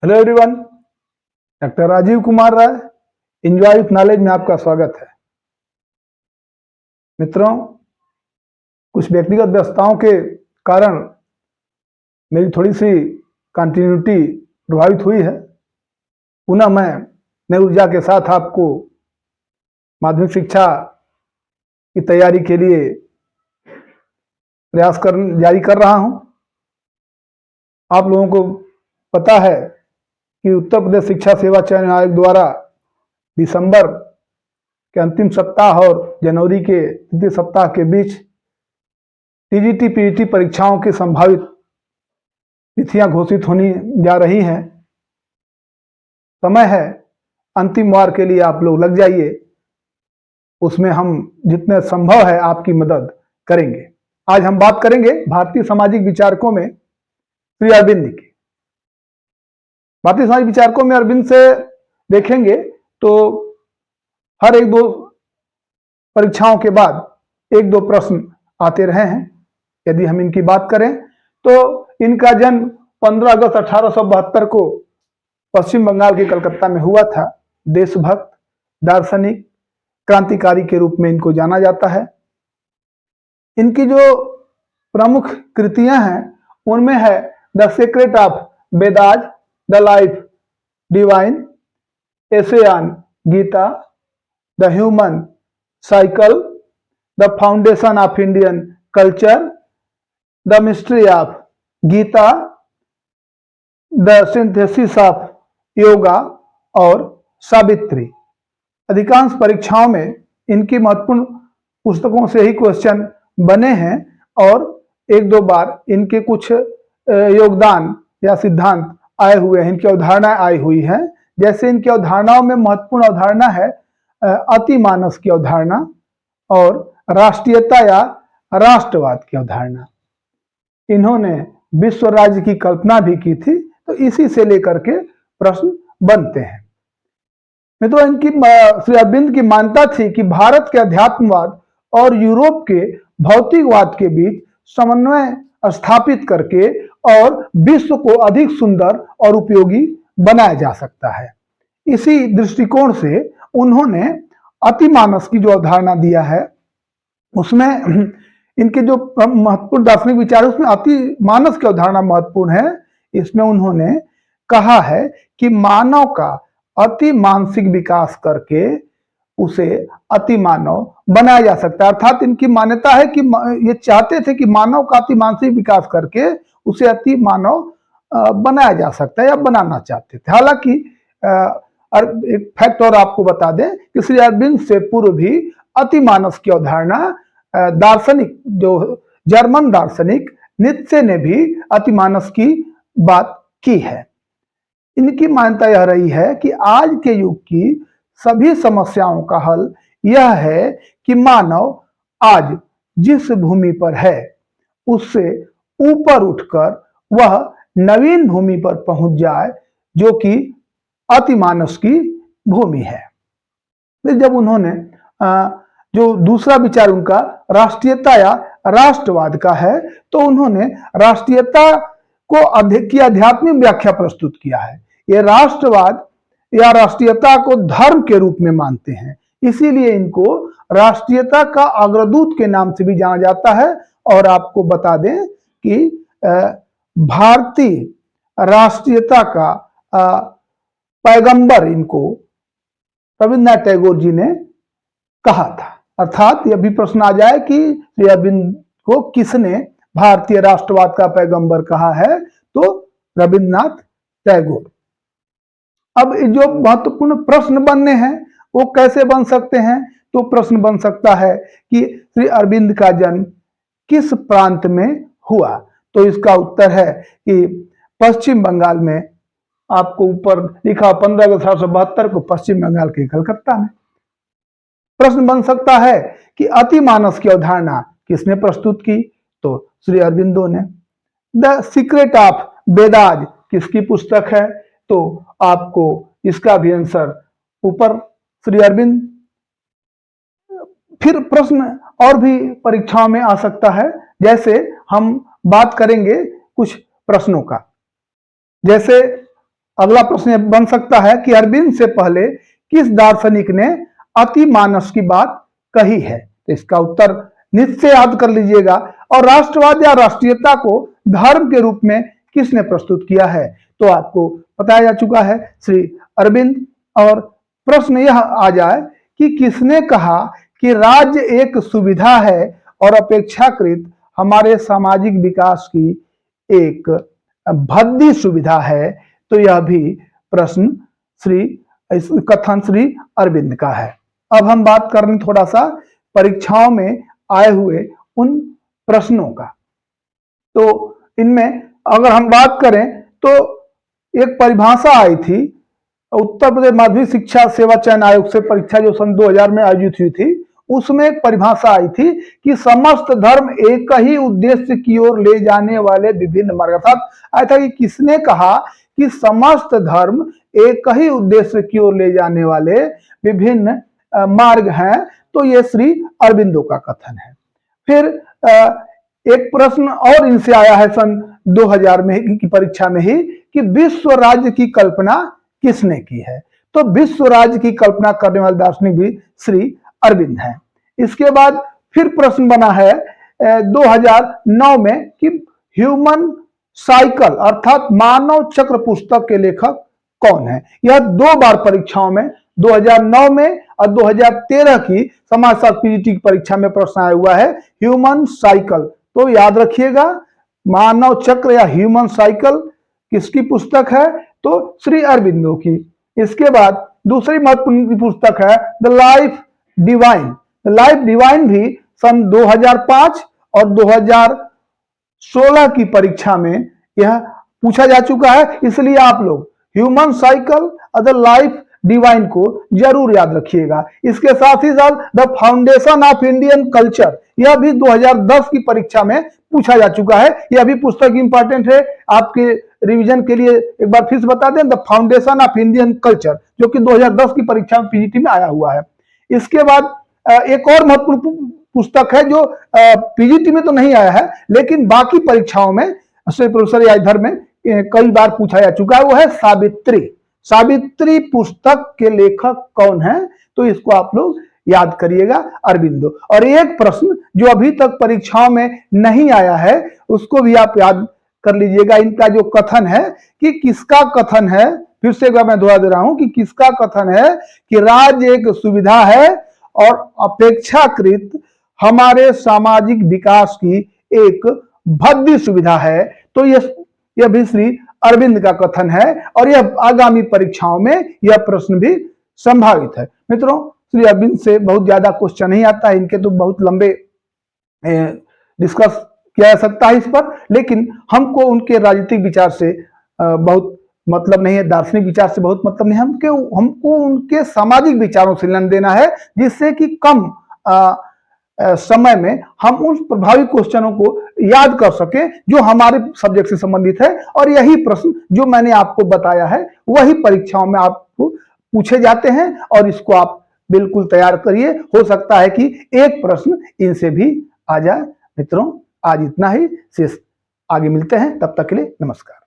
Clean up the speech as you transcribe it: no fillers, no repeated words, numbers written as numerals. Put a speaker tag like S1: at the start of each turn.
S1: Hello everyone, doctor Rajiv Kumar Rai, enjoy with knowledge में आपका स्वागत है। मित्रों, कुछ व्यक्तिगत व्यस्तताओं के कारण मेरी थोड़ी सी कंटिन्यूटी प्रभावित हुई है। पुनः मैं नई ऊर्जा के साथ आपको माध्यमिक शिक्षा की तैयारी के लिए प्रयास जारी कर रहा हूं। आप लोगों को पता है कि उत्तर प्रदेश शिक्षा सेवा चयन आयोग द्वारा दिसंबर के अंतिम सप्ताह और जनवरी के तृतीय सप्ताह के बीच टीजीटी पीजीटी परीक्षाओं की संभावित तिथियां घोषित होने जा रही हैं। समय है, अंतिम वार के लिए आप लोग लग जाइए। उसमें हम जितने संभव है आपकी मदद करेंगे। आज हम बात करेंगे भारतीय सामाजिक विचारकों में श्री अरविंद की। भारतीय सामाजिक विचारकों में अरविंद से देखेंगे तो हर एक दो परीक्षाओं के बाद एक दो प्रश्न आते रहे हैं। यदि हम इनकी बात करें तो इनका जन्म 15 अगस्त 1872 को पश्चिम बंगाल के कलकत्ता में हुआ था। देशभक्त, दार्शनिक, क्रांतिकारी के रूप में इनको जाना जाता है। इनकी जो प्रमुख कृतियां हैं उनमें है the secret of Vedas, the life divine, essay on Gita, the human cycle, the foundation of Indian culture, the mystery of Gita, the synthesis of yoga और सावित्री। अधिकांश परीक्षाओं में इनकी महत्वपूर्ण पुस्तकों से ही क्वेश्चन बने हैं और एक दो बार इनके कुछ योगदान या सिद्धांत आए हुए हैं, इनकी अवधारणाएं आई हुई हैं। जैसे इनकी अवधारणाओं में महत्वपूर्ण अवधारणा है अतिमानस की अवधारणा और राष्ट्रीयता या राष्ट्रवाद की अवधारणा। इन्होंने विश्व राज्य की कल्पना भी की थी, तो इसी से लेकर के प्रश्न बनते हैं। मित्रों, इनकी श्री अरविंद की मान्यता थी कि भारत के अध्यात्मवाद और यूरोप के भौतिकवाद के बीच समन्वय स्थापित करके और विश्व को अधिक सुंदर और उपयोगी बनाया जा सकता है। इसी दृष्टिकोण से उन्होंने अतिमानस की जो अवधारणा दिया है उसमें इनके जो महत्वपूर्ण दार्शनिक विचार है उसमें अतिमानस की अवधारणा महत्वपूर्ण है। इसमें उन्होंने कहा है कि मानव का अति मानसिक विकास करके उसे अति मानव बनाया जा सकता है। अर्थात इनकी मान्यता है कि ये चाहते थे कि मानव का अति मानसिक विकास करके उसे अति मानव बनाया जा सकता है या बनाना चाहते थे। हालांकि एक फैक्ट और आपको बता दें कि श्री अरविंद से पूर्व भी अतिमानस की अवधारणा दार्शनिक, जो जर्मन दार्शनिक नीत्शे ने भी अतिमानस की बात की है। इनकी मान्यता यह रही है कि आज के युग की सभी समस्याओं का हल यह है कि मानव आज जिस भूमि पर है उससे ऊपर उठकर वह नवीन भूमि पर पहुंच जाए, जो कि अतिमानस की भूमि है। फिर जब उन्होंने जो दूसरा विचार उनका राष्ट्रीयता या राष्ट्रवाद का है, तो उन्होंने राष्ट्रीयता को की आध्यात्मिक व्याख्या प्रस्तुत किया है। ये राष्ट्रवाद या राष्ट्रीयता को धर्म के रूप में मानते हैं, इसीलिए इनको राष्ट्रीयता का अग्रदूत के नाम से भी जाना जाता है। और आपको बता दें कि भारतीय राष्ट्रीयता का पैगंबर इनको रविन्द्रनाथ टैगोर जी ने कहा था। अर्थात यह भी प्रश्न आ जाए कि श्री अरविंद को किसने भारतीय राष्ट्रवाद का पैगंबर कहा है, तो रविन्द्रनाथ टैगोर। अब जो महत्वपूर्ण प्रश्न बनने हैं वो कैसे बन सकते हैं, तो प्रश्न बन सकता है कि श्री अरविंद का जन्म किस प्रांत में हुआ। तो इसका उत्तर है कि पश्चिम बंगाल में, आपको ऊपर लिखा 15 अगस्त 1872 को पश्चिम बंगाल के कलकत्ता में। प्रश्न बन सकता है कि अतिमानस की अवधारणा किसने प्रस्तुत की, तो श्री अरविंदो ने। द सीक्रेट ऑफ वेदास किसकी पुस्तक है, तो आपको इसका भी आंसर ऊपर श्री अरविंद। फिर प्रश्न और भी परीक्षाओं में आ सकता है। जैसे हम बात करेंगे कुछ प्रश्नों का, जैसे अगला प्रश्न बन सकता है कि अरविंद से पहले किस दार्शनिक ने अतिमानस की बात कही है? तो इसका उत्तर निश्चय याद कर लीजिएगा। और राष्ट्रवाद या राष्ट्रीयता को धर्म के रूप में किसने प्रस्तुत किया है? तो आपको बताया जा चुका है, श्री अरविंद। और प्रश्न यह आ जाए कि किसने कहा कि राज्य एक सुविधा है और अपेक्षाकृत हमारे सामाजिक विकास की एक भद्दी सुविधा है? तो यह भी प्रश्न कथन श्री अरविंद का है। अब हम बात करें थोड़ा सा परीक्षाओं में आए हुए उन प्रश्नों का। तो इनमें अगर हम बात करें तो एक परिभाषा आई थी, उत्तर प्रदेश माध्यमिक शिक्षा सेवा चयन आयोग से परीक्षा जो सन 2000 में आयोजित हुई थी, उसमें एक परिभाषा आई थी कि समस्त धर्म एक ही उद्देश्य की ओर ले जाने वाले विभिन्न मार्ग। अर्थात आया था कि किसने कहा कि समस्त धर्म एक ही उद्देश्य की ओर ले जाने वाले विभिन्न मार्ग हैं? तो ये श्री अरविंदो का कथन है। फिर एक प्रश्न और इनसे आया है सन 2000 में की परीक्षा में ही कि विश्व राज्य की कल्पना किसने की है? तो विश्व राज्य की कल्पना करने वाले दार्शनिक भी श्री अरविंद हैं। इसके बाद फिर प्रश्न बना है 2009 में कि ह्यूमन साइकिल अर्थात मानव चक्र पुस्तक के लेखक कौन है? यह 2 बार परीक्षाओं में 2009 में और 2013 की समाजशास्त्र पीजीटी की परीक्षा में प्रश्न आया हुआ है, ह्यूमन साइकिल। तो याद रखिएगा, मानव चक्र या ह्यूमन साइकिल किसकी पुस्तक है? तो श्री अरविंदो की। इसके बाद दूसरी महत्वपूर्ण पुस्तक है the life divine. The life divine भी सन 2005 और 2016 की परीक्षा में यह पूछा जा चुका है, इसलिए आप लोग ह्यूमन साइकिल और द लाइफ डिवाइन को जरूर याद रखिएगा। इसके साथ ही साथ the foundation of Indian culture, यह भी 2010 की परीक्षा में पूछा जा चुका है। यह भी पुस्तक इंपॉर्टेंट है, आपके रिवीजन के लिए एक बार फिर से बता दें, the foundation of Indian culture, जो कि 2010 की परीक्षा में पीजीटी में आया हुआ है। इसके बाद एक और महत्वपूर्ण पुस्तक है जो पीजीटी में तो नहीं आया है, लेकिन बाकी परीक्षाओं में प्रोफेसर या इधर में कई बार पूछा जा चुका है, वो है सावित्री। सावित्री पुस्तक के लेखक कौन है? तो इसको आप लोग याद करिएगा, अरविंदो। और एक प्रश्न जो अभी तक परीक्षाओं में नहीं आया है, उसको भी आप याद कर लीजिएगा। इनका जो कथन है कि किसका कथन है, फिर से मैं दोहरा दे रहा हूं कि किसका कथन है कि राज्य एक सुविधा है और अपेक्षाकृत हमारे सामाजिक विकास की एक भद्दी सुविधा है। तो यह भी श्री अरविंद का कथन है और यह आगामी परीक्षाओं में यह प्रश्न भी संभावित है। मित्रों, श्री अरविंद से बहुत ज्यादा क्वेश्चन नहीं आता है, इनके तो बहुत लंबे डिस्कस किया जा सकता है इस पर, लेकिन हमको उनके राजनीतिक विचार से बहुत मतलब नहीं है, दार्शनिक विचार से बहुत मतलब नहीं है, हमको उनके सामाजिक विचारों से लेना देना है, जिससे कि कम समय में हम उन प्रभावी क्वेश्चनों को याद कर सके जो हमारे सब्जेक्ट से संबंधित है। और यही प्रश्न जो मैंने आपको बताया है वही परीक्षाओं में आपको पूछे जाते हैं और इसको आप बिल्कुल तैयार करिए। हो सकता है कि एक प्रश्न इनसे भी आ जाए। मित्रों, आज इतना ही, शेष आगे मिलते हैं, तब तक के लिए नमस्कार।